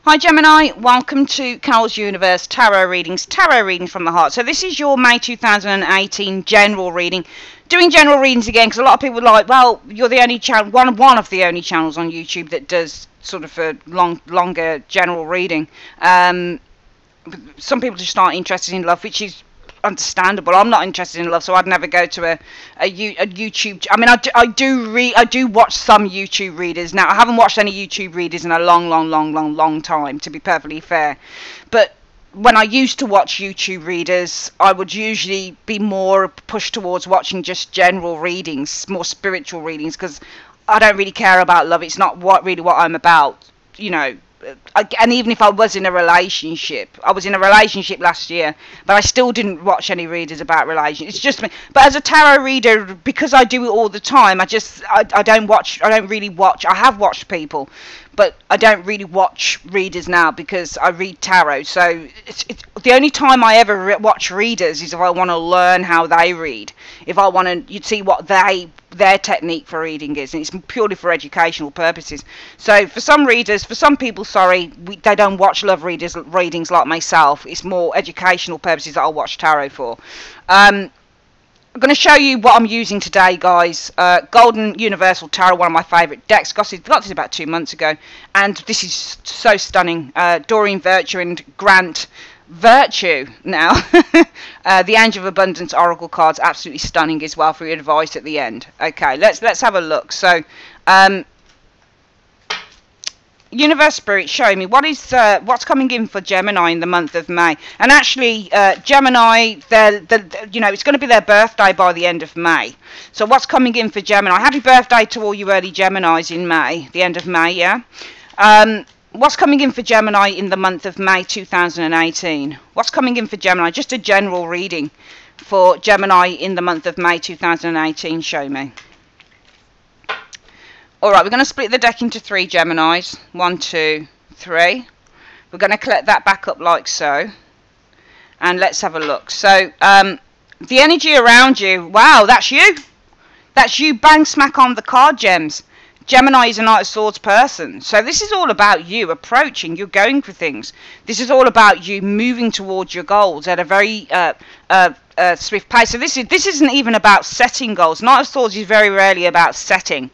Hi Gemini, welcome to Carol's Universe Tarot Readings from the heart. So this is your May 2018 general reading. Doing general readings again because a lot of people are like, well, you're the only channel, one of the only channels on YouTube that does sort of a longer general reading. Some people just aren't interested in love, which is understandable. I'm not interested in love, so I'd never go to a YouTube. I mean, I do watch some YouTube readers. Now I haven't watched any YouTube readers in a long time, to be perfectly fair. But when I used to watch YouTube readers, I would usually be more pushed towards watching just general readings, more spiritual readings, because I don't really care about love. It's not really what I'm about, you know. And even if I was in a relationship, I was in a relationship last year, but I still didn't watch any readers about relationships. It's just me. But as a tarot reader, because I do it all the time, I don't really watch. I have watched people, but I don't really watch readers now because I read tarot. So it's the only time I ever watch readers is if I want to learn how they read. If I want to, you'd see what their technique for reading is, and it's purely for educational purposes. So for some readers, for some people, sorry, they don't watch love readings like myself. It's more educational purposes that I'll watch tarot for. I'm going to show you what I'm using today, guys. Golden Universal Tarot, one of my favourite decks. Got this about 2 months ago, and this is so stunning. Doreen Virtue and Grant Virtue now. The Angel of Abundance Oracle cards, absolutely stunning as well for your advice at the end. Okay, let's have a look. So Universe Spirit, show me what's coming in for Gemini in the month of May. And actually, Gemini, you know, it's going to be their birthday by the end of May. So what's coming in for Gemini? Happy birthday to all you early Geminis in May, the end of May, yeah. What's coming in for Gemini in the month of May 2018? What's coming in for Gemini? Just a general reading for Gemini in the month of May 2018. Show me. Alright, we're going to split the deck into 3 Geminis. 1, 2, 3. We're going to collect that back up like so. And let's have a look. So, the energy around you. Wow, that's you. That's you bang smack on the card, Gems. Gemini is a Knight of Swords person. So this is all about you approaching, you're going for things. This is all about you moving towards your goals at a very swift pace. So this isn't even about setting goals. Knight of Swords is very rarely about setting.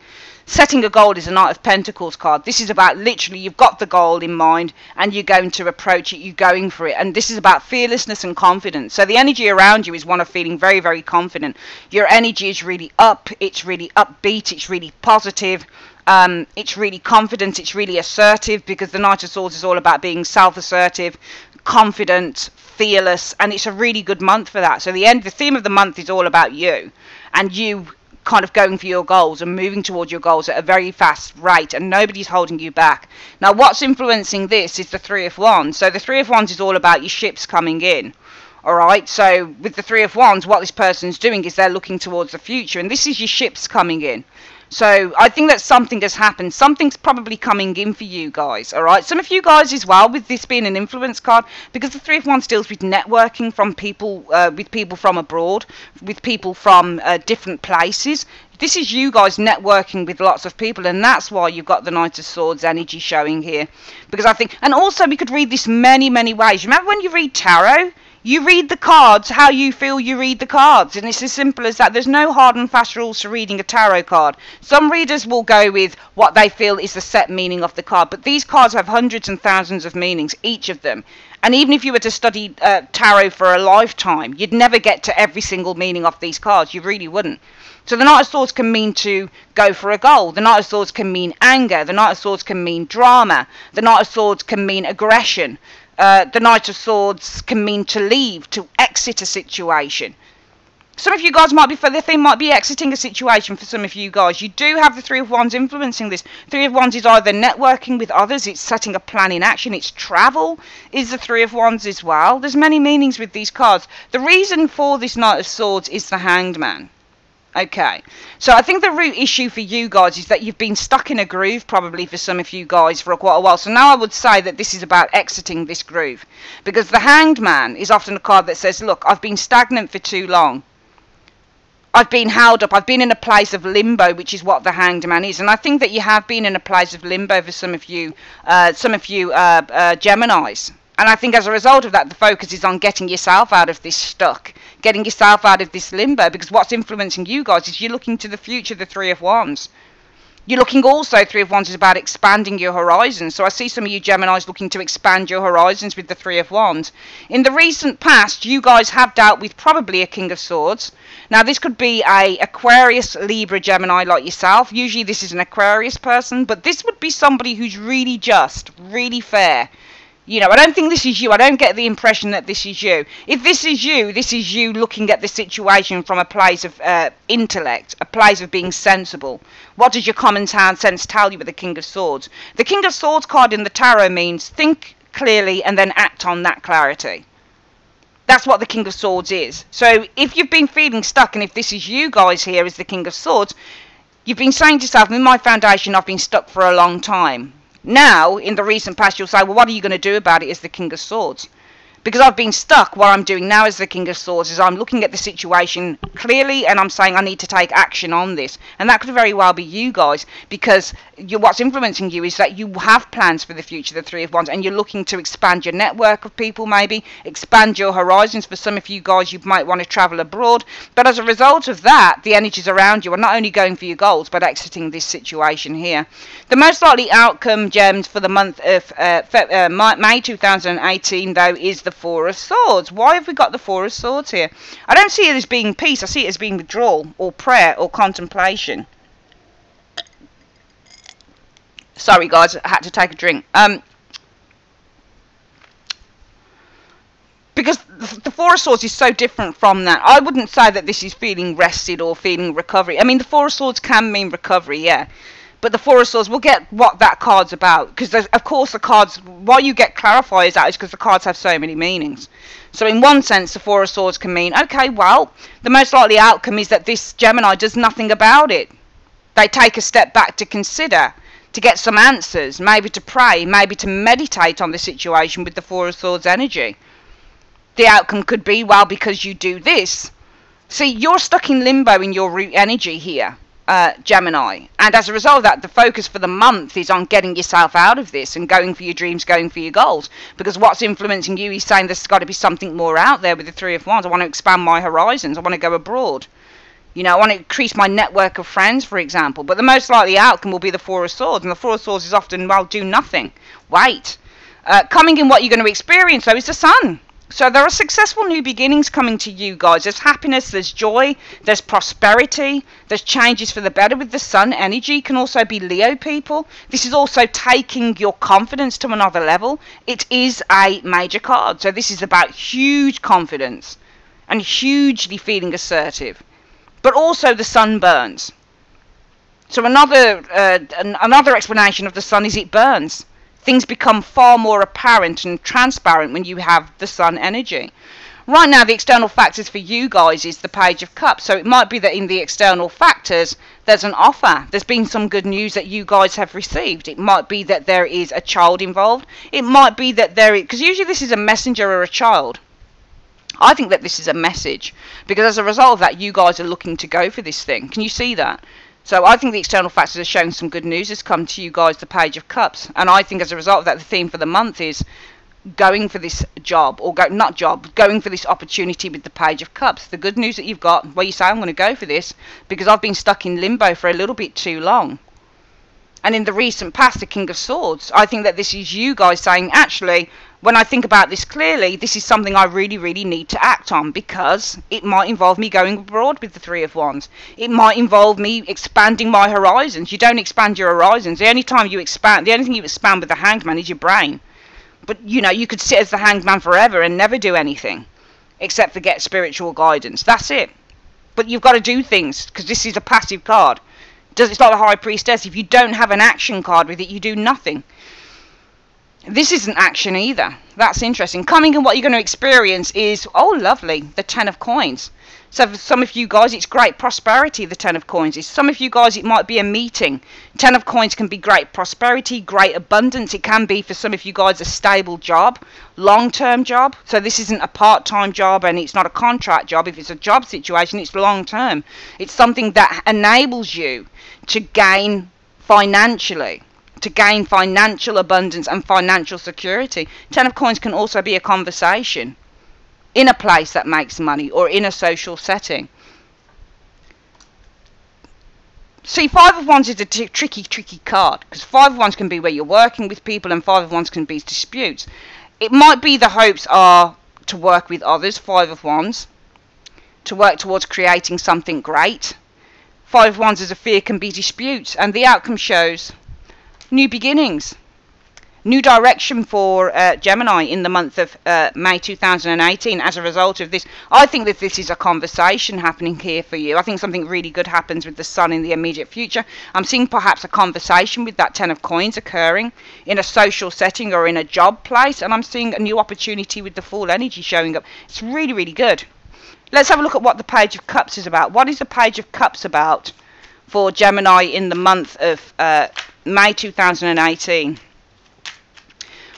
Setting a goal is a Knight of Pentacles card. This is about literally you've got the goal in mind and you're going to approach it, you're going for it. And this is about fearlessness and confidence. So the energy around you is one of feeling very, very confident. Your energy is really up, it's really upbeat, it's really positive, it's really confident, it's really assertive, because the Knight of Swords is all about being self-assertive, confident, fearless, and it's a really good month for that. So the theme of the month is all about you and you kind of going for your goals and moving towards your goals at a very fast rate, and nobody's holding you back. Now what's influencing this is the 3 of Wands. So the 3 of Wands is all about your ships coming in. Alright, so with the 3 of Wands, what this person's doing is they're looking towards the future, and this is your ships coming in. So I think that something has happened. Something's probably coming in for you guys, alright? Some of you guys as well, with this being an influence card, because the 3 of Wands deals with networking from people, with people from abroad, with people from different places. This is you guys networking with lots of people, and that's why you've got the Knight of Swords energy showing here. Because I think, and also we could read this many ways. Remember when you read tarot? You read the cards how you feel you read the cards, and it's as simple as that. There's no hard and fast rules to reading a tarot card. Some readers will go with what they feel is the set meaning of the card, but these cards have hundreds and thousands of meanings, each of them. And even if you were to study tarot for a lifetime, you'd never get to every single meaning of these cards. You really wouldn't. So the Knight of Swords can mean to go for a goal. The Knight of Swords can mean anger. The Knight of Swords can mean drama. The Knight of Swords can mean aggression. The Knight of Swords can mean to leave, to exit a situation. Some of you guys might be, the theme might be exiting a situation for some of you guys. You do have the 3 of Wands influencing this. 3 of Wands is either networking with others, it's setting a plan in action, it's travel, is the 3 of Wands as well. There's many meanings with these cards. The reason for this Knight of Swords is the Hanged Man. Okay, so I think the root issue for you guys is that you've been stuck in a groove probably for some of you guys for quite a while. So now I would say that this is about exiting this groove, because the Hanged Man is often a card that says, look, I've been stagnant for too long. I've been held up. I've been in a place of limbo, which is what the Hanged Man is. And I think that you have been in a place of limbo for some of you Geminis. And I think as a result of that, the focus is on getting yourself out of this stuck, getting yourself out of this limbo, because what's influencing you guys is you're looking to the future, the Three of Wands. You're looking also, Three of Wands is about expanding your horizons. So I see some of you Geminis looking to expand your horizons with the Three of Wands. In the recent past, you guys have dealt with probably a King of Swords. Now, this could be a Aquarius, Libra, Gemini like yourself. Usually this is an Aquarius person, but this would be somebody who's really just, really fair. You know, I don't think this is you. I don't get the impression that this is you. If this is you looking at the situation from a place of intellect, a place of being sensible. What does your common sense tell you with the King of Swords? The King of Swords card in the tarot means think clearly and then act on that clarity. That's what the King of Swords is. So if you've been feeling stuck, and if this is you guys here as the King of Swords, you've been saying to yourself, in my foundation, I've been stuck for a long time. Now, in the recent past, you'll say, well, what are you going to do about it as the King of Swords? Because I've been stuck, what I'm doing now as the King of Swords is I'm looking at the situation clearly and I'm saying I need to take action on this. And that could very well be you guys, because what's influencing you is that you have plans for the future, the Three of Wands, and you're looking to expand your network of people, maybe expand your horizons. For some of you guys, you might want to travel abroad. But as a result of that, the energies around you are not only going for your goals, but exiting this situation here. The most likely outcome, Gems, for the month of May 2018, though, is the Four of Swords. Why have we got the Four of Swords here? I don't see it as being peace. I see it as being withdrawal or prayer or contemplation. Sorry, guys, I had to take a drink. Because the Four of Swords is so different from that. I wouldn't say that this is feeling rested or feeling recovery. I mean, the Four of Swords can mean recovery, yeah. But the Four of Swords, we'll get what that card's about. Because, of course, the cards, why you get clarifiers out is because the cards have so many meanings. So in one sense, the Four of Swords can mean, okay, well, the most likely outcome is that this Gemini does nothing about it. They take a step back to consider, to get some answers, maybe to pray, maybe to meditate on the situation with the Four of Swords energy. The outcome could be, well, because you do this. See, you're stuck in limbo in your root energy here. Gemini, and as a result of that, the focus for the month is on getting yourself out of this and going for your dreams, going for your goals, because what's influencing you is saying there's got to be something more out there with the Three of Wands. I want to expand my horizons. I want to go abroad. You know, I want to increase my network of friends, for example. But the most likely outcome will be the Four of Swords, and the Four of Swords is often, well, do nothing. Wait. Coming in what you're going to experience, though, is the Sun. So there are successful new beginnings coming to you guys. There's happiness, there's joy, there's prosperity, there's changes for the better with the Sun energy. Can also be Leo people. This is also taking your confidence to another level. It is a major card. So this is about huge confidence and hugely feeling assertive. But also the Sun burns. So another explanation of the Sun is it burns. Things become far more apparent and transparent when you have the Sun energy. Right now, the external factors for you guys is the Page of Cups. So it might be that in the external factors, there's an offer. There's been some good news that you guys have received. It might be that there is a child involved. It might be that there is, because usually this is a messenger or a child. I think that this is a message, because as a result of that, you guys are looking to go for this thing. Can you see that? So I think the external factors are showing some good news has come to you guys, the Page of Cups. And I think as a result of that, the theme for the month is going for this job, or going for this opportunity with the Page of Cups. The good news that you've got, where you say, I'm going to go for this because I've been stuck in limbo for a little bit too long. And in the recent past, the King of Swords, I think that this is you guys saying, actually, when I think about this clearly, this is something I really, really need to act on, because it might involve me going abroad with the Three of Wands. It might involve me expanding my horizons. You don't expand your horizons. The only thing you expand with the Hanged Man is your brain. But, you know, you could sit as the Hanged Man forever and never do anything, except for get spiritual guidance. That's it. But you've got to do things, because this is a passive card. It's like the High Priestess. If you don't have an action card with it, you do nothing. This isn't action either. That's interesting. Coming and what you're going to experience is, oh lovely, the 10 of coins. So for some of you guys, it's great prosperity, the 10 of coins is. Some of you guys, it might be a meeting. 10 of coins can be great prosperity, great abundance. It can be, for some of you guys, a stable job, long-term job. So this isn't a part-time job and it's not a contract job. If it's a job situation, it's long-term. It's something that enables you to gain financially, to gain financial abundance and financial security. 10 of coins can also be a conversation in a place that makes money or in a social setting. See, 5 of Wands is a tricky card, because 5 of Wands can be where you're working with people and 5 of Wands can be disputes. It might be the hopes are to work with others, 5 of Wands, to work towards creating something great. 5 of Wands as a fear can be disputes, and the outcome shows new beginnings, new direction for Gemini in the month of May 2018 as a result of this. I think that this is a conversation happening here for you. I think something really good happens with the sun in the immediate future. I'm seeing perhaps a conversation with that 10 of coins occurring in a social setting or in a job place, and I'm seeing a new opportunity with the Fool energy showing up. It's really, really good. Let's have a look at what the Page of Cups is about. What is the Page of Cups about for Gemini in the month of May 2018?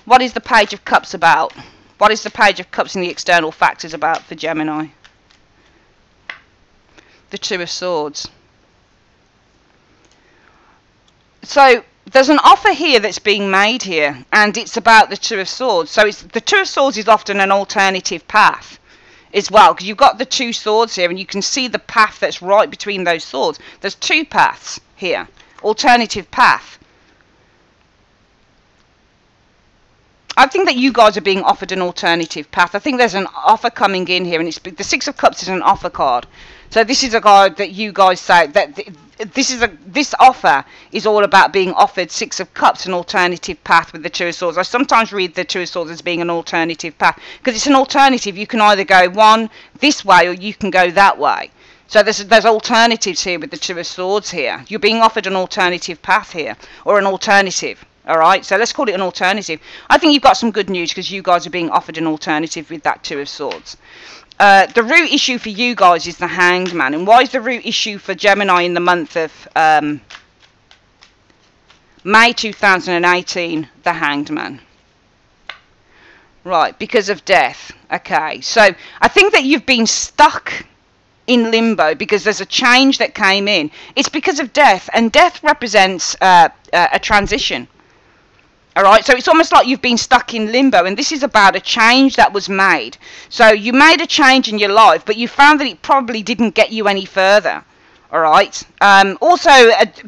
What is the Page of Cups about? What is the Page of Cups and the external factors about for Gemini? The Two of Swords. So there's an offer here that's being made here, and it's about the Two of Swords. So it's, the Two of Swords is often an alternative path as well, because you've got the two swords here and you can see the path that's right between those swords. There's two paths here, alternative path. I think that you guys are being offered an alternative path. I think there's an offer coming in here, and it's the Six of Cups is an offer card. So this is a card that you guys say that this offer is all about being offered Six of Cups, an alternative path with the Two of Swords. I sometimes read the Two of Swords as being an alternative path because it's an alternative. You can either go one this way or you can go that way. So there's alternatives here with the Two of Swords here. You're being offered an alternative path here, or an alternative. Alright, so let's call it an alternative. I think you've got some good news because you guys are being offered an alternative with that Two of Swords. The root issue for you guys is the Hanged Man. And why is the root issue for Gemini in the month of May 2018 the Hanged Man? Right, because of death. Okay, so I think that you've been stuck in limbo because there's a change that came in. It's because of death, and death represents a transition. Alright, so it's almost like you've been stuck in limbo, and this is about a change that was made. So you made a change in your life, but you found that it probably didn't get you any further. Alright, also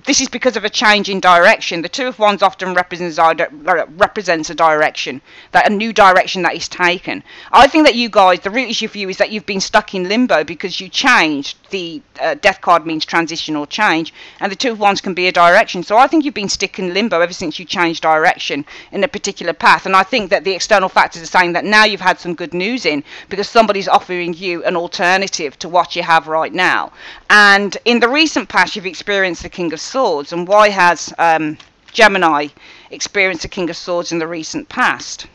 this is because of a change in direction. The Two of Wands often represents a direction, that a new direction that is taken. I think that you guys, the root issue for you is that you've been stuck in limbo because you changed. The death card means transition or change, and the Two of Wands can be a direction. So I think you've been stuck in limbo ever since you changed direction in a particular path, and I think that the external factors are saying that now you've had some good news in because somebody's offering you an alternative to what you have right now. And in the recent past, you've experienced the King of Swords. And why has Gemini experienced the King of Swords in the recent past?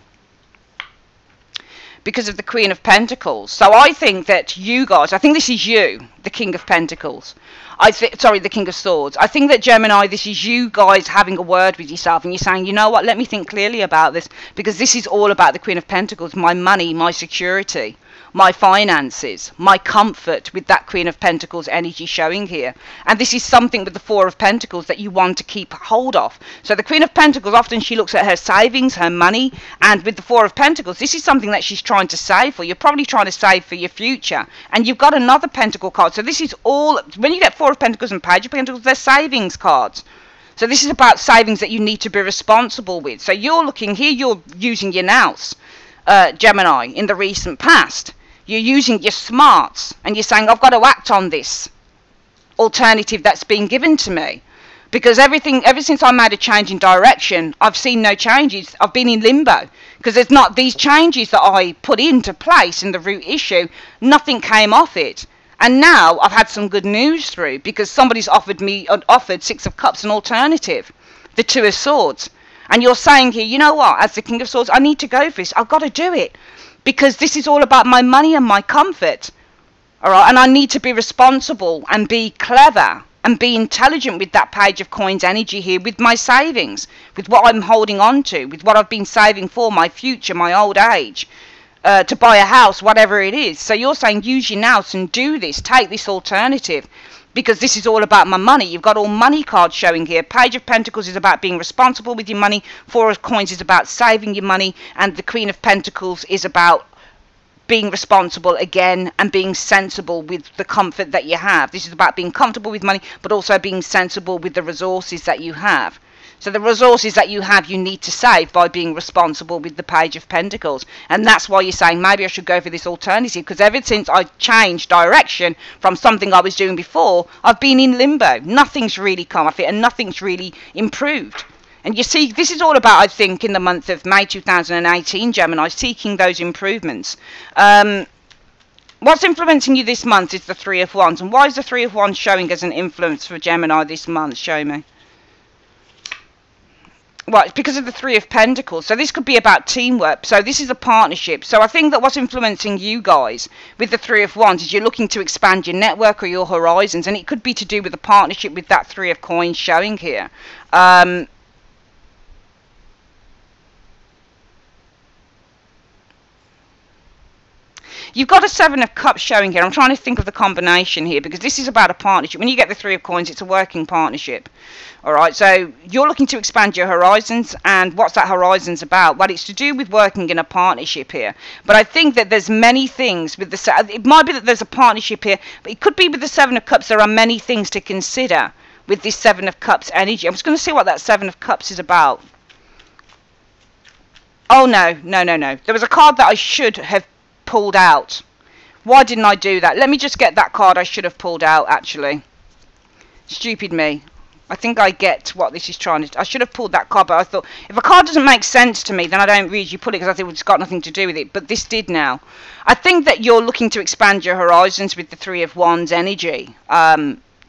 Because of the Queen of Pentacles. So I think that you guys, I think this is you, the King of Pentacles. Sorry, the King of Swords. I think that Gemini, this is you guys having a word with yourself and you're saying, you know what, let me think clearly about this, because this is all about the Queen of Pentacles, my money, my security, my finances, my comfort, with that Queen of Pentacles energy showing here. And this is something with the Four of Pentacles that you want to keep hold of. So the Queen of Pentacles, often she looks at her savings, her money, and with the Four of Pentacles, this is something that she's trying to save for. You're probably trying to save for your future. And you've got another Pentacle card. So this is all, when you get Four of Pentacles and Page of Pentacles, they're savings cards. So this is about savings that you need to be responsible with. So you're looking here, you're using your nous, Gemini, in the recent past. You're using your smarts and you're saying, I've got to act on this alternative that's been given to me. Because ever since I made a change in direction, I've seen no changes. I've been in limbo. Because there's not these changes that I put into place in the root issue. Nothing came off it. And now I've had some good news through because somebody's offered Six of Cups, an alternative. The Two of Swords. And you're saying here, you know what, as the King of Swords, I need to go for this. I've got to do it. Because this is all about my money and my comfort. All right, and I need to be responsible and be clever and be intelligent with that Page of Coins energy here, with my savings, with what I'm holding on to, with what I've been saving for my future, my old age, to buy a house, whatever it is. So you're saying use your nous and do this, take this alternative, because this is all about my money. You've got all money cards showing here. Page of Pentacles is about being responsible with your money. Four of Coins is about saving your money. And the Queen of Pentacles is about being responsible again and being sensible with the comfort that you have. This is about being comfortable with money, but also being sensible with the resources that you have. So the resources that you have, you need to save by being responsible with the Page of Pentacles. And that's why you're saying maybe I should go for this alternative, because ever since I changed direction from something I was doing before, I've been in limbo. Nothing's really come off it and nothing's really improved. And you see, this is all about, I think, in the month of May 2018, Gemini, seeking those improvements. What's influencing you this month is the Three of Wands. And why is the Three of Wands showing as an influence for Gemini this month? Show me. Well, it's because of the Three of Pentacles. So this could be about teamwork. So this is a partnership. So I think that what's influencing you guys with the Three of Wands is you're looking to expand your network or your horizons. And it could be to do with a partnership with that Three of Coins showing here. You've got a Seven of Cups showing here. I'm trying to think of the combination here, because this is about a partnership. When you get the Three of Coins, it's a working partnership. All right, so you're looking to expand your horizons, and what's that horizons about? Well, it's to do with working in a partnership here. But I think that there's many things with the... It might be that there's a partnership here, but it could be with the Seven of Cups. There are many things to consider with this Seven of Cups energy. I'm just going to see what that Seven of Cups is about. Oh, no. There was a card that I should have pulled out. Why didn't I do that? Let me just get that card I should have pulled out, actually. Stupid me. I think I get what this is trying to... I should have pulled that card, but I thought, if a card doesn't make sense to me, then I don't usually pull it, because I think it's got nothing to do with it. But this did now. I think that you're looking to expand your horizons with the Three of Wands energy.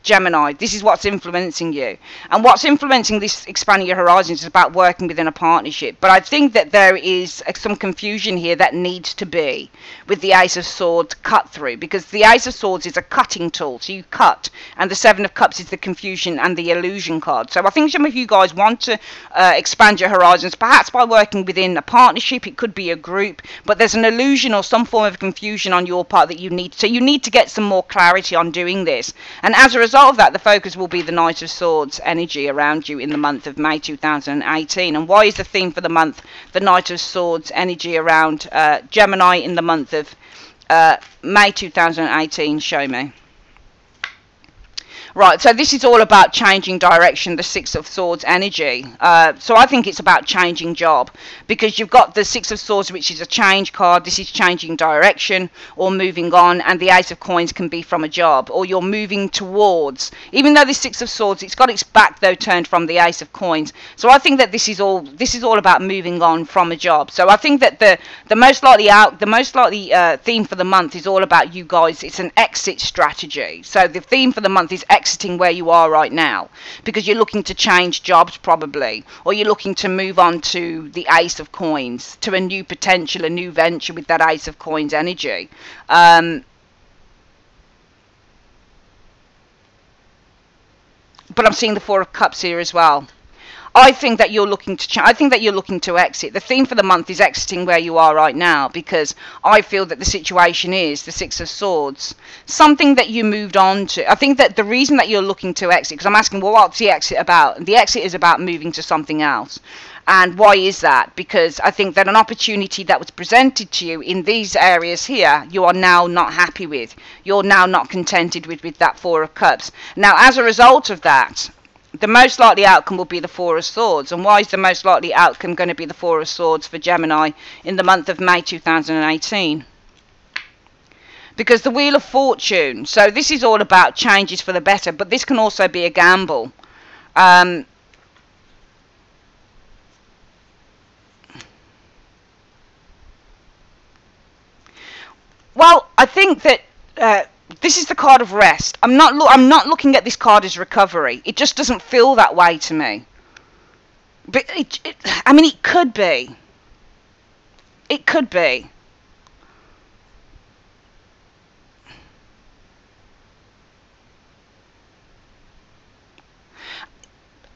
Gemini, this is what's influencing you. And what's influencing this expanding your horizons is about working within a partnership. But I think that there is some confusion here that needs to be with the Ace of Swords cut through, because the Ace of Swords is a cutting tool, so you cut, and the Seven of Cups is the confusion and the illusion card. So I think some of you guys want to expand your horizons, perhaps by working within a partnership. It could be a group, but there's an illusion or some form of confusion on your part that you need. So you need to get some more clarity on doing this. And as a result of that, the focus will be the Knight of Swords energy around you in the month of May 2018. And why is the theme for the month the Knight of Swords energy around Gemini in the month of May 2018? Show me. Right, so this is all about changing direction, the Six of Swords energy. So I think it's about changing job, because you've got the Six of Swords, which is a change card. This is changing direction or moving on, and the Ace of Coins can be from a job, or you're moving towards. Even though the Six of Swords, it's got its back though turned from the Ace of Coins. So I think that this is all about moving on from a job. So I think that the most likely theme for the month is all about you guys. It's an exit strategy. So the theme for the month is exiting where you are right now, because you're looking to change jobs probably, or you're looking to move on to the Ace of Coins, to a new potential, a new venture with that Ace of Coins energy. But I'm seeing the Four of Cups here as well. I think that you're looking to I think that you're looking to exit. The theme for the month is exiting where you are right now, because I feel that the situation is the Six of Swords, something that you moved on to. I think that the reason that you're looking to exit, because I'm asking, well, what's the exit about? And the exit is about moving to something else. And why is that? Because I think that an opportunity that was presented to you in these areas here, you are now not happy with. You're now not contented with that Four of Cups. Now, as a result of that, the most likely outcome will be the Four of Swords. And why is the most likely outcome going to be the Four of Swords for Gemini in the month of May 2018? Because the Wheel of Fortune. So this is all about changes for the better, but this can also be a gamble. Well, I think that this is the card of rest. I'm not looking at this card as recovery. It just doesn't feel that way to me. But I mean, it could be. It could be.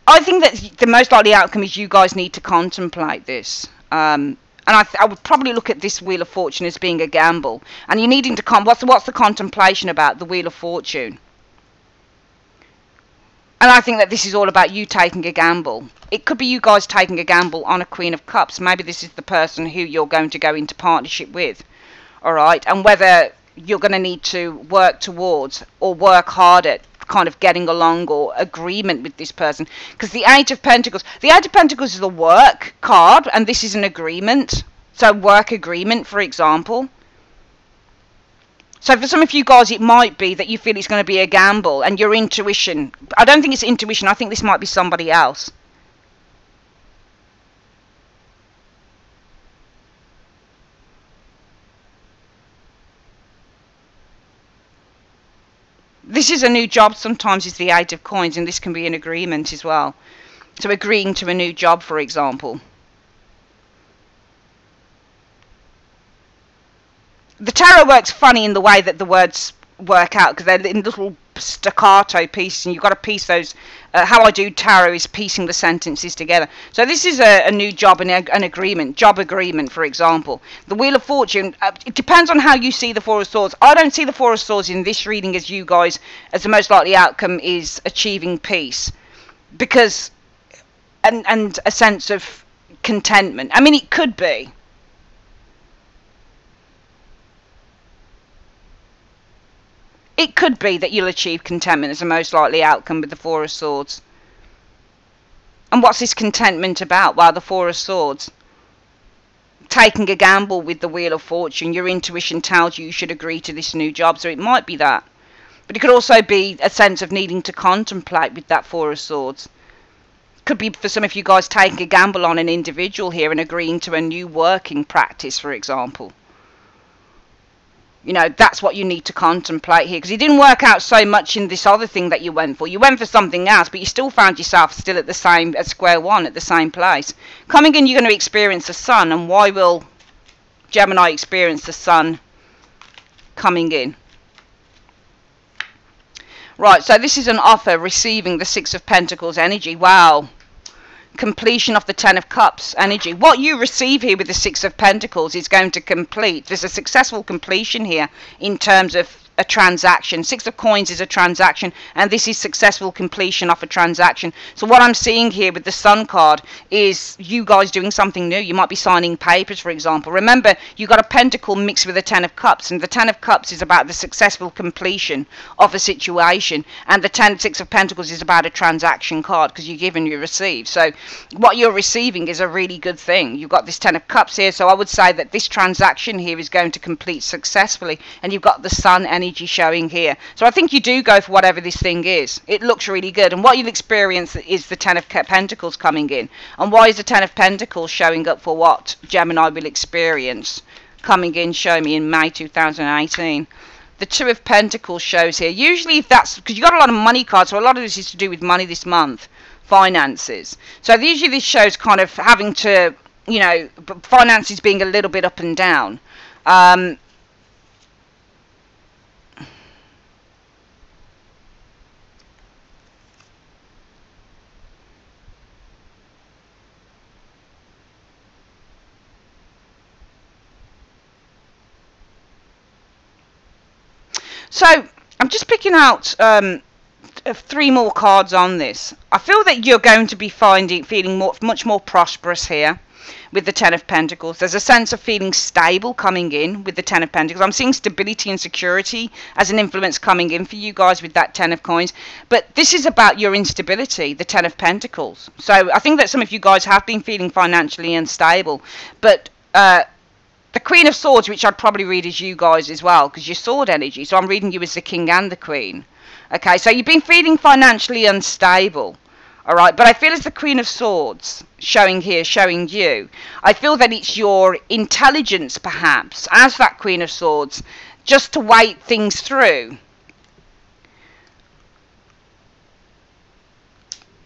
I think that the most likely outcome is you guys need to contemplate this. And I would probably look at this Wheel of Fortune as being a gamble. And you're needing to what's the contemplation about the Wheel of Fortune? And I think that this is all about you taking a gamble. It could be you guys taking a gamble on a Queen of Cups. Maybe this is the person who you're going to go into partnership with. Alright? And whether you're going to need to work towards or work hard at kind of getting along or agreement with this person. Because the Eight of Pentacles is the work card, and this is an agreement. So work agreement, for example. So for some of you guys, it might be that you feel it's going to be a gamble, and your intuition, I don't think it's intuition, I think this might be somebody else. This is a new job, sometimes is the Eight of Coins, and this can be an agreement as well. So agreeing to a new job, for example. The tarot works funny in the way that the words work out, because they're in little staccato pieces, and you've got to piece those. How I do tarot is piecing the sentences together. So this is a new job and an agreement, job agreement, for example. The Wheel of Fortune, it depends on how you see the Four of Swords. I don't see the Four of Swords in this reading as you guys, as the most likely outcome is achieving peace, because, and a sense of contentment. I mean, it could be. It could be that you'll achieve contentment as a most likely outcome with the Four of Swords. And what's this contentment about? Well, the Four of Swords. Taking a gamble with the Wheel of Fortune. Your intuition tells you should agree to this new job, so it might be that. But it could also be a sense of needing to contemplate with that Four of Swords. Could be for some of you guys taking a gamble on an individual here and agreeing to a new working practice, for example. You know, that's what you need to contemplate here, because it didn't work out so much in this other thing that you went for. You went for something else, but you still found yourself still at square one, at the same place. Coming in, you're going to experience the sun, and why will Gemini experience the sun coming in? Right, so this is an offer, receiving the Six of Pentacles energy. Wow. Completion of the Ten of Cups energy. What you receive here with the Six of Pentacles is going to complete. There's a successful completion here in terms of a transaction. Six of Coins is a transaction, and this is successful completion of a transaction. So what I'm seeing here with the Sun card is you guys doing something new. You might be signing papers, for example. Remember, you got a Pentacle mixed with a Ten of Cups, and the Ten of Cups is about the successful completion of a situation, and the Six of Pentacles is about a transaction card, because you give and you receive. So what you're receiving is a really good thing. You've got this Ten of Cups here, so I would say that this transaction here is going to complete successfully, and you've got the Sun energy showing here. So I think you do go for whatever this thing is. It looks really good, and what you'll experience is the Ten of Pentacles coming in. And why is the Ten of Pentacles showing up for what Gemini will experience coming in? Show me in May 2018. The Two of Pentacles shows here. Usually if that's because you've got a lot of money cards, so a lot of this is to do with money this month, finances. So usually this shows kind of having to, you know, finances being a little bit up and down. So I'm just picking out 3 more cards on this. I feel that you're going to be feeling much more prosperous here with the Ten of Pentacles. There's a sense of feeling stable coming in with the Ten of Pentacles. I'm seeing stability and security as an influence coming in for you guys with that Ten of Coins. But this is about your instability, the Ten of Pentacles. So I think that some of you guys have been feeling financially unstable. But the Queen of Swords, which I'd probably read as you guys as well, because you're sword energy. So I'm reading you as the King and the Queen. Okay, so you've been feeling financially unstable. All right, but I feel as the Queen of Swords showing here, showing you, I feel that it's your intelligence, perhaps, as that Queen of Swords, just to wait things through.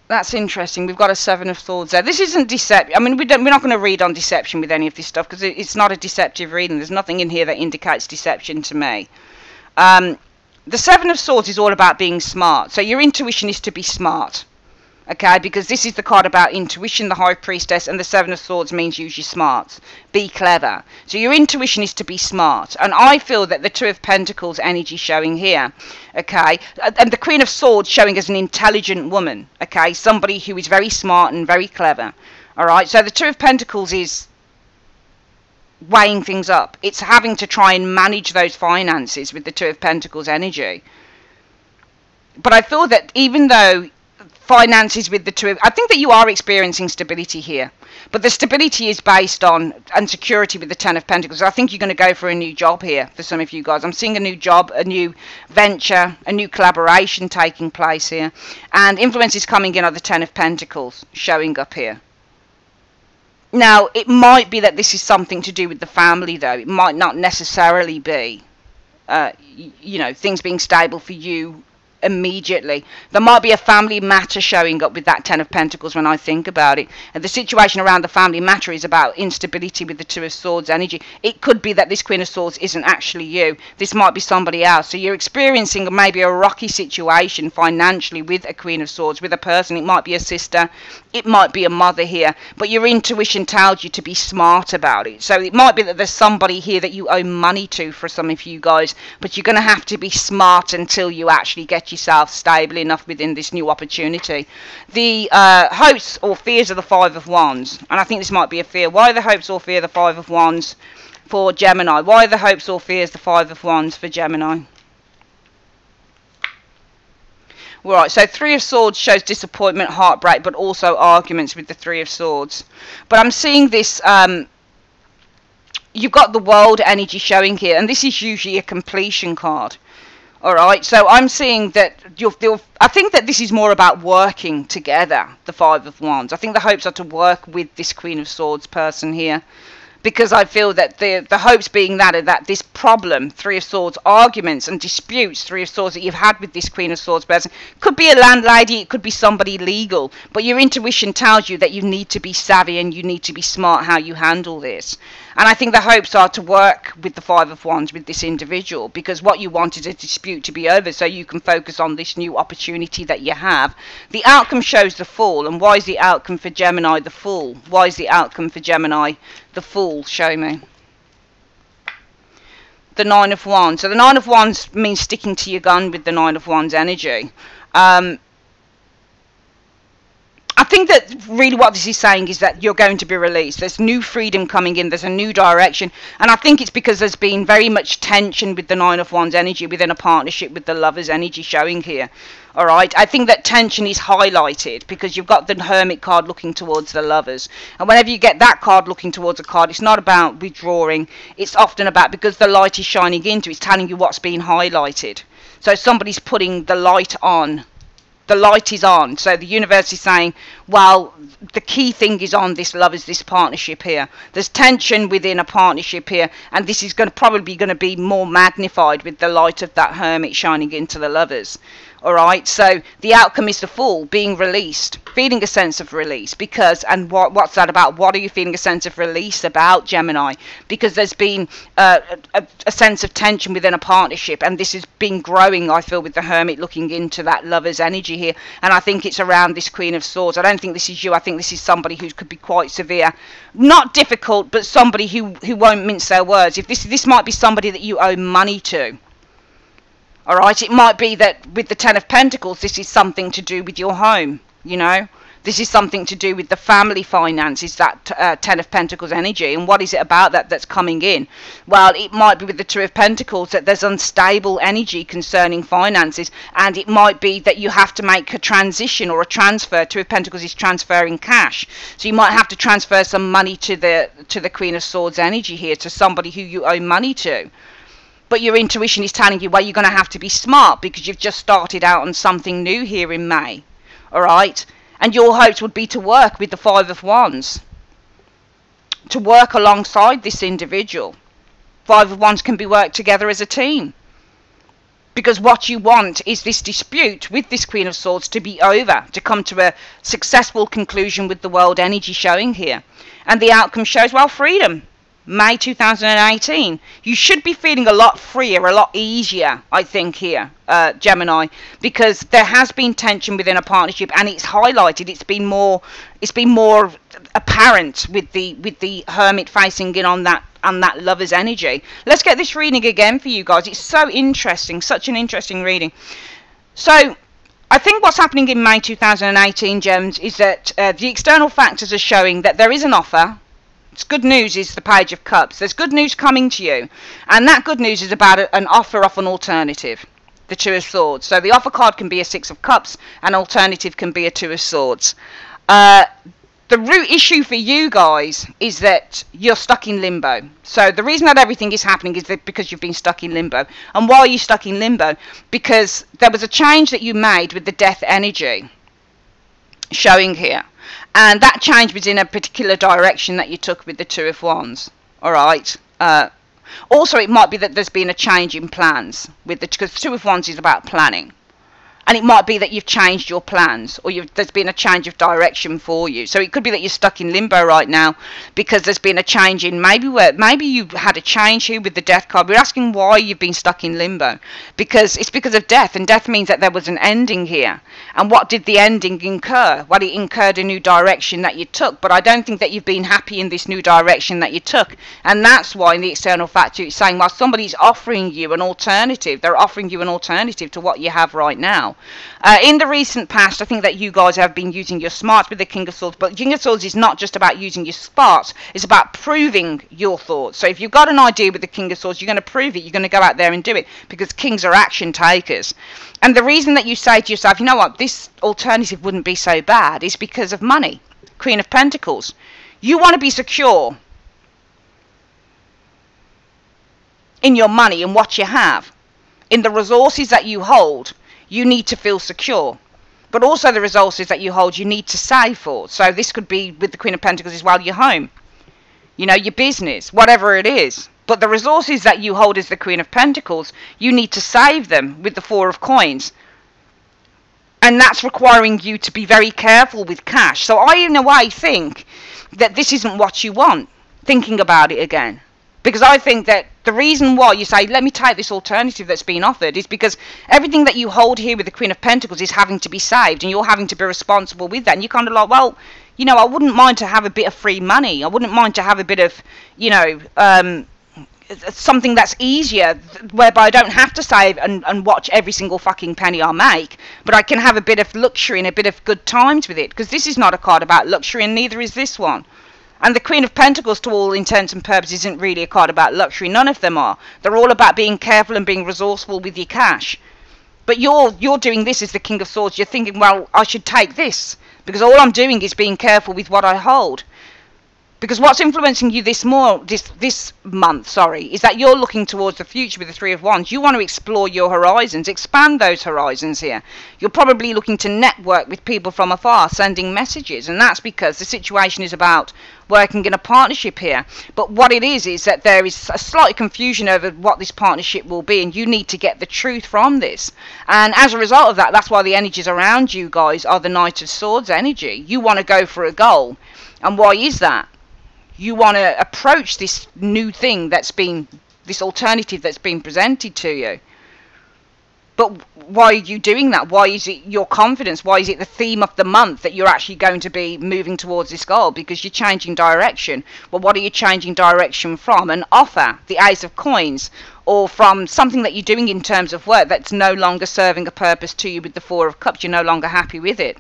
That's interesting. We've got a Seven of Swords there. This isn't deception. I mean, we're not going to read on deception with any of this stuff because it's not a deceptive reading. There's nothing in here that indicates deception to me. The Seven of Swords is all about being smart. So your intuition is to be smart. Okay, because this is the card about intuition, the High Priestess, and the Seven of Swords means use your smarts. Be clever. So your intuition is to be smart. And I feel that the Two of Pentacles energy showing here, okay, and the Queen of Swords showing as an intelligent woman, okay, somebody who is very smart and very clever. All right, so the Two of Pentacles is weighing things up. It's having to try and manage those finances with the Two of Pentacles energy. But I feel that even though finances with the two of, I think that you are experiencing stability here, but the stability is based on and security with the Ten of Pentacles. I think you're going to go for a new job here for some of you guys. I'm seeing a new job, a new venture, a new collaboration taking place here, and influence is coming in on the Ten of Pentacles showing up here. Now it might be that this is something to do with the family, though. It might not necessarily be you know, things being stable for you immediately. There might be a family matter showing up with that Ten of Pentacles when I think about it, and the situation around the family matter is about instability with the Two of Swords energy. It could be that this Queen of Swords isn't actually you. This might be somebody else. So you're experiencing maybe a rocky situation financially with a Queen of Swords, with a person. It might be a sister, it might be a mother here, but your intuition tells you to be smart about it. So it might be that there's somebody here that you owe money to for some of you guys, but you're going to have to be smart until you actually get yourself stable enough within this new opportunity. The hopes or fears of the Five of Wands, and I think this might be a fear. Why are the hopes or fear the Five of Wands for Gemini? Why are the hopes or fears the Five of Wands for Gemini? Right, so Three of Swords shows disappointment, heartbreak, but also arguments with the Three of Swords. But I'm seeing this, you've got the World energy showing here, and this is usually a completion card. Alright, so I'm seeing that I think that this is more about working together, the Five of Wands. I think the hopes are to work with this Queen of Swords person here, because I feel that the hopes being that this problem, Three of Swords, arguments and disputes, Three of Swords, that you've had with this Queen of Swords person, could be a landlady, it could be somebody legal, but your intuition tells you that you need to be savvy and you need to be smart how you handle this. And I think the hopes are to work with the Five of Wands with this individual, because what you want is a dispute to be over so you can focus on this new opportunity that you have. The outcome shows the Fool. And why is the outcome for Gemini the Fool? Why is the outcome for Gemini the Fool? Show me. The Nine of Wands. So the Nine of Wands means sticking to your gun with the Nine of Wands energy. I think that really what this is saying is that you're going to be released. There's new freedom coming in. There's a new direction. And I think it's because there's been very much tension with the Nine of Wands energy within a partnership with the Lovers energy showing here. All right. I think that tension is highlighted because you've got the Hermit card looking towards the Lovers. And whenever you get that card looking towards a card, it's not about withdrawing. It's often about, because the light is shining into, it's telling you what's being highlighted. So somebody's putting the light on. The light is on, so the universe is saying, well, the key thing is on this Lovers, this partnership here. There's tension within a partnership here, and this is probably going to be more magnified with the light of that Hermit shining into the Lovers. All right, so the outcome is the Fool, being released, feeling a sense of release. Because, and what's that about? What are you feeling a sense of release about, Gemini? Because there's been a sense of tension within a partnership, and this has been growing, I feel, with the Hermit looking into that Lover's energy here. And I think it's around this Queen of Swords. I don't think this is you. I think this is somebody who could be quite severe. Not difficult, but somebody who won't mince their words. If this might be somebody that you owe money to. Alright, it might be that with the Ten of Pentacles, this is something to do with your home, you know. This is something to do with the family finances, that Ten of Pentacles energy. And what is it about that that's coming in? Well, it might be with the Two of Pentacles that there's unstable energy concerning finances. And it might be that you have to make a transition or a transfer. Two of Pentacles is transferring cash. So you might have to transfer some money to the Queen of Swords energy here, to somebody who you owe money to. But your intuition is telling you, well, you're going to have to be smart because you've just started out on something new here in May. All right? And your hopes would be to work with the Five of Wands. To work alongside this individual. Five of Wands can be worked together as a team. Because what you want is this dispute with this Queen of Swords to be over, to come to a successful conclusion with the world energy showing here. And the outcome shows, well, freedom. May 2018. You should be feeling a lot freer, a lot easier, I think, here, Gemini, because there has been tension within a partnership, and it's highlighted. It's been more apparent with the Hermit facing in on that Lover's energy. Let's get this reading again for you guys. It's so interesting, such an interesting reading. So I think what's happening in May 2018, Gems, is that the external factors are showing that there is an offer. It's good news is the Page of Cups. There's good news coming to you, and that good news is about an offer of an alternative, the Two of Swords. So the offer card can be a Six of Cups, an alternative can be a Two of Swords. The root issue for you guys is that you're stuck in limbo. So the reason that everything is happening is that because you've been stuck in limbo. And why are you stuck in limbo? Because there was a change that you made with the Death energy showing here. And that change was in a particular direction that you took with the Two of Wands. All right. Also, it might be that there's been a change in plans with because the Two of Wands is about planning. And it might be that you've changed your plans, or there's been a change of direction for you. So it could be that you're stuck in limbo right now because there's been a change in maybe you had a change here with the Death card. We're asking why you've been stuck in limbo, because it's because of death, and death means that there was an ending here. And what did the ending incur? Well, it incurred a new direction that you took, but I don't think that you've been happy in this new direction that you took. And that's why in the external factor it's saying, well, somebody's offering you an alternative. They're offering you an alternative to what you have right now. In the recent past, I think that you guys have been using your smarts with the King of Swords, but King of Swords is not just about using your smarts, it's about proving your thoughts. So if you've got an idea with the King of Swords, you're going to prove it, you're going to go out there and do it, because kings are action takers. And the reason that you say to yourself, you know what, this alternative wouldn't be so bad, is because of money. Queen of Pentacles. You want to be secure in your money and what you have, in the resources that you hold. You need to feel secure, but also the resources that you hold you need to save for. So this could be with the Queen of Pentacles as well, your home, you know, your business, whatever it is. But the resources that you hold as the Queen of Pentacles, you need to save them with the Four of Coins. And that's requiring you to be very careful with cash. So I, in a way, think that this isn't what you want, thinking about it again. Because I think that the reason why you say, let me take this alternative that's been offered, is because everything that you hold here with the Queen of Pentacles is having to be saved, and you're having to be responsible with that. And you're kind of like, well, you know, I wouldn't mind to have a bit of free money. I wouldn't mind to have a bit of, you know, something that's easier, whereby I don't have to save and watch every single fucking penny I make, but I can have a bit of luxury and a bit of good times with it. Because this is not a card about luxury, and neither is this one. And the Queen of Pentacles, to all intents and purposes, isn't really a card about luxury. None of them are. They're all about being careful and being resourceful with your cash. But you're doing this as the King of Swords. You're thinking, well, I should take this, because all I'm doing is being careful with what I hold. Because what's influencing you this month, is that you're looking towards the future with the Three of Wands. You want to explore your horizons, expand those horizons here. You're probably looking to network with people from afar, sending messages, and that's because the situation is about working in a partnership here. But what it is that there is a slight confusion over what this partnership will be, and you need to get the truth from this. And as a result of that, that's why the energies around you guys are the Knight of Swords energy. You want to go for a goal. And why is that? You want to approach this new thing this alternative that's been presented to you. But why are you doing that? Why is it your confidence? Why is it the theme of the month that you're actually going to be moving towards this goal? Because you're changing direction. Well, what are you changing direction from? An offer, the Ace of Coins, or from something that you're doing in terms of work that's no longer serving a purpose to you with the Four of Cups. You're no longer happy with it.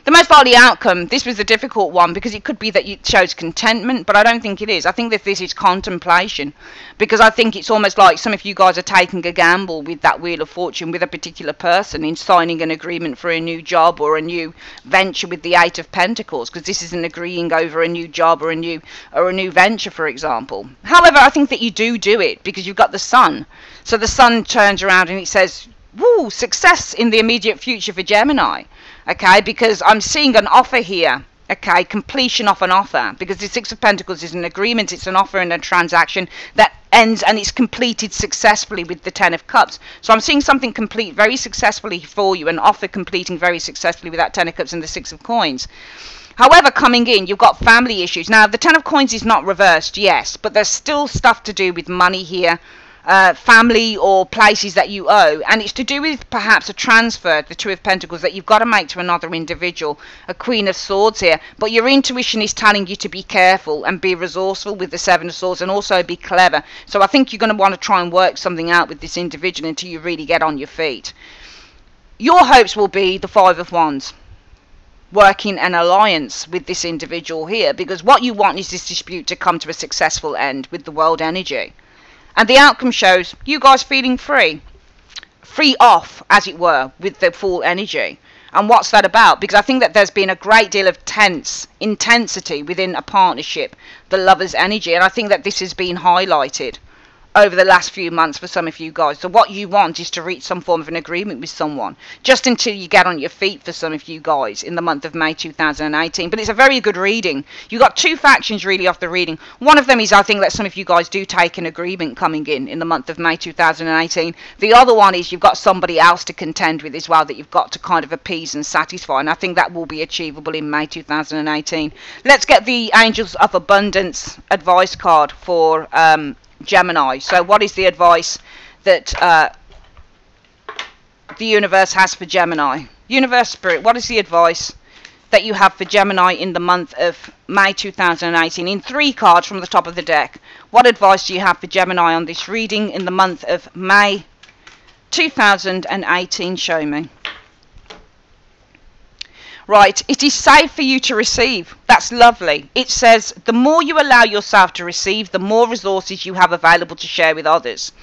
The most likely outcome, this was a difficult one, because it could be that it shows contentment, but I don't think it is. I think that this is contemplation, because I think it's almost like some of you guys are taking a gamble with that Wheel of Fortune with a particular person in signing an agreement for a new job or a new venture with the Eight of Pentacles, because this isn't agreeing over a new job or a new venture, for example. However, I think that you do it because you've got the Sun. So the Sun turns around and it says, woo, success in the immediate future for Gemini. Okay, because I'm seeing an offer here. Okay, completion of an offer, because the Six of Pentacles is an agreement, it's an offer and a transaction that ends and it's completed successfully with the Ten of Cups. So I'm seeing something complete very successfully for you, an offer completing very successfully with that Ten of Cups and the Six of Coins. However, coming in, you've got family issues. Now, the Ten of Coins is not reversed, yes, but there's still stuff to do with money here, family or places that you owe. And it's to do with perhaps a transfer, the Two of Pentacles, that you've got to make to another individual, a Queen of Swords here. But your intuition is telling you to be careful and be resourceful with the Seven of Swords, and also be clever. So I think you're going to want to try and work something out with this individual until you really get on your feet. Your hopes will be the Five of Wands, working an alliance with this individual here, because what you want is this dispute to come to a successful end with the World energy. And the outcome shows you guys feeling free off, as it were, with the Fool energy. And what's that about? Because I think that there's been a great deal of intensity within a partnership, the Lover's energy, and I think that this has been highlighted over the last few months for some of you guys. So what you want is to reach some form of an agreement with someone, just until you get on your feet for some of you guys in the month of May 2018. But it's a very good reading. You got two factions really off the reading. One of them is, I think that some of you guys do take an agreement coming in the month of May 2018. The other one is you've got somebody else to contend with as well that you've got to kind of appease and satisfy, and I think that will be achievable in May 2018. Let's get the Angels of Abundance advice card for Gemini. So what is the advice that the universe has for Gemini? Universe, Spirit, what is the advice that you have for Gemini in the month of May 2018? In 3 cards from the top of the deck, what advice do you have for Gemini on this reading in the month of May 2018? Show me. Right, it is safe for you to receive. That's lovely. It says the more you allow yourself to receive, the more resources you have available to share with others.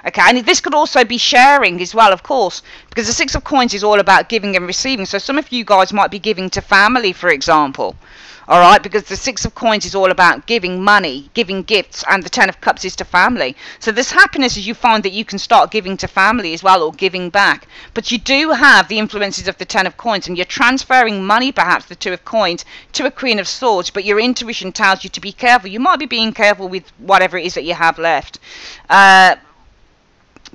Okay, and this could also be sharing as well, of course, because the Six of Coins is all about giving and receiving. So some of you guys might be giving to family, for example. All right, because the Six of Coins is all about giving money, giving gifts, and the Ten of Cups is to family. So this happiness is you find that you can start giving to family as well, or giving back. But you do have the influences of the Ten of Coins, and you're transferring money, perhaps the Two of Coins, to a Queen of Swords, but your intuition tells you to be careful. You might be being careful with whatever it is that you have left.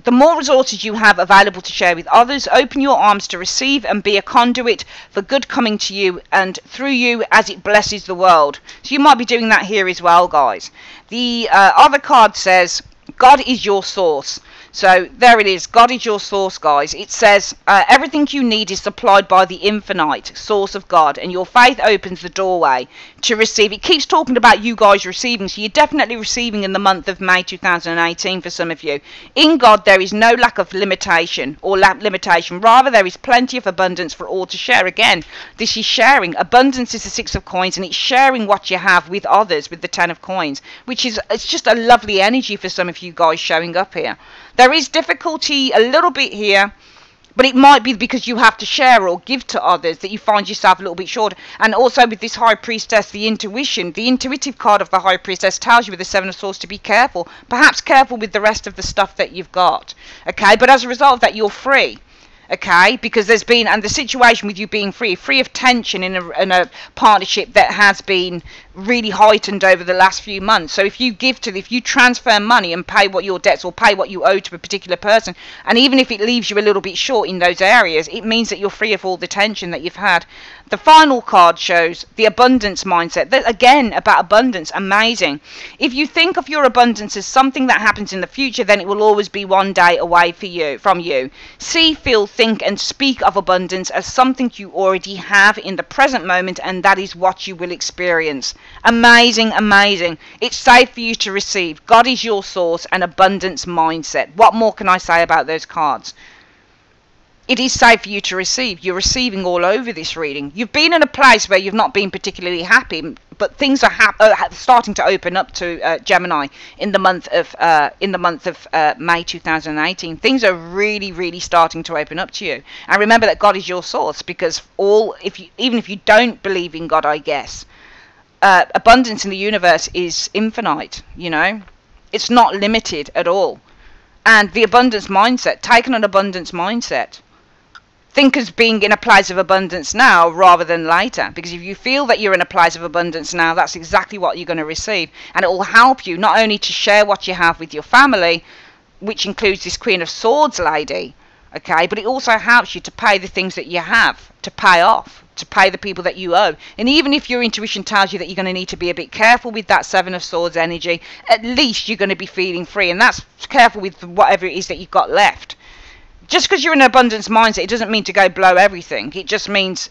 The more resources you have available to share with others, open your arms to receive and be a conduit for good coming to you and through you as it blesses the world. So you might be doing that here as well, guys. The other card says, God is your source. So there it is. God is your source, guys. It says everything you need is supplied by the infinite source of God, and your faith opens the doorway to receive. It keeps talking about you guys receiving, so you're definitely receiving in the month of May 2018 for some of you. In God, there is no lack of limitation or limitation. Rather, there is plenty of abundance for all to share. Again, this is sharing. Abundance is the Six of Coins, and it's sharing what you have with others with the Ten of Coins, which is, it's just a lovely energy for some of you guys showing up here. There is difficulty a little bit here, but it might be because you have to share or give to others that you find yourself a little bit short. And also with this High Priestess, the intuition, the intuitive card of the High Priestess tells you with the Seven of Swords to be careful. Perhaps careful with the rest of the stuff that you've got. Okay, but as a result of that, you're free. Okay, because there's been, and the situation with you being free of tension in a partnership that has been really heightened over the last few months. So if you give to, if you transfer money and pay what your debts or pay what you owe to a particular person, and even if it leaves you a little bit short in those areas, it means that you're free of all the tension that you've had. The final card shows the abundance mindset. That, again, about abundance, amazing. If you think of your abundance as something that happens in the future, then it will always be one day away from you. See, feel, think, and speak of abundance as something you already have in the present moment, and that is what you will experience. Amazing, amazing. It's safe for you to receive. God is your source, and abundance mindset. What more can I say about those cards? It is safe for you to receive. You're receiving all over this reading. You've been in a place where you've not been particularly happy, but things are starting to open up to Gemini in the month of May 2018. Things are really, really starting to open up to you. And remember that God is your source, because even if you don't believe in God, I guess, abundance in the universe is infinite. You know, it's not limited at all. And the abundance mindset, take on an abundance mindset. think as being in a place of abundance now rather than later, because if you feel that you're in a place of abundance now, that's exactly what you're going to receive, and it will help you not only to share what you have with your family, which includes this Queen of Swords lady, okay, but it also helps you to pay the things that you have, to pay off, to pay the people that you owe. And even if your intuition tells you that you're going to need to be a bit careful with that Seven of Swords energy, at least you're going to be feeling free, and that's careful with whatever it is that you've got left. Just because you're in an abundance mindset, it doesn't mean to go blow everything. It just means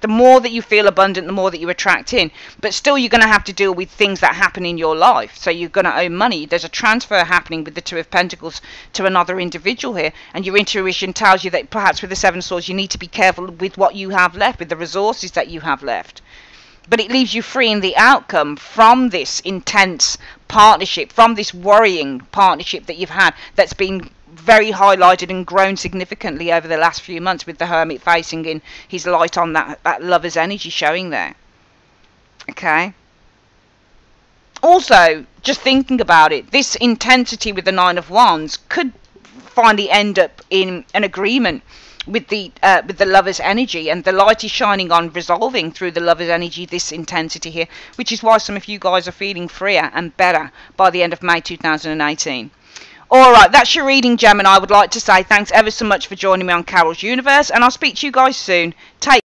the more that you feel abundant, the more that you attract in. But still, you're going to have to deal with things that happen in your life. So you're going to owe money. There's a transfer happening with the Two of Pentacles to another individual here. And your intuition tells you that perhaps with the Seven of Swords, you need to be careful with what you have left, with the resources that you have left. But it leaves you free in the outcome from this intense partnership, from this worrying partnership that you've had that's been very highlighted and grown significantly over the last few months, with the Hermit facing in his light on that lover's energy showing there. Okay. Also, just thinking about it, this intensity with the Nine of Wands could finally end up in an agreement with the lover's energy, and the light is shining on resolving through the lover's energy this intensity here, which is why some of you guys are feeling freer and better by the end of May 2018. Alright, that's your reading, Gemini. I would like to say thanks ever so much for joining me on Carol's Universe, and I'll speak to you guys soon. Take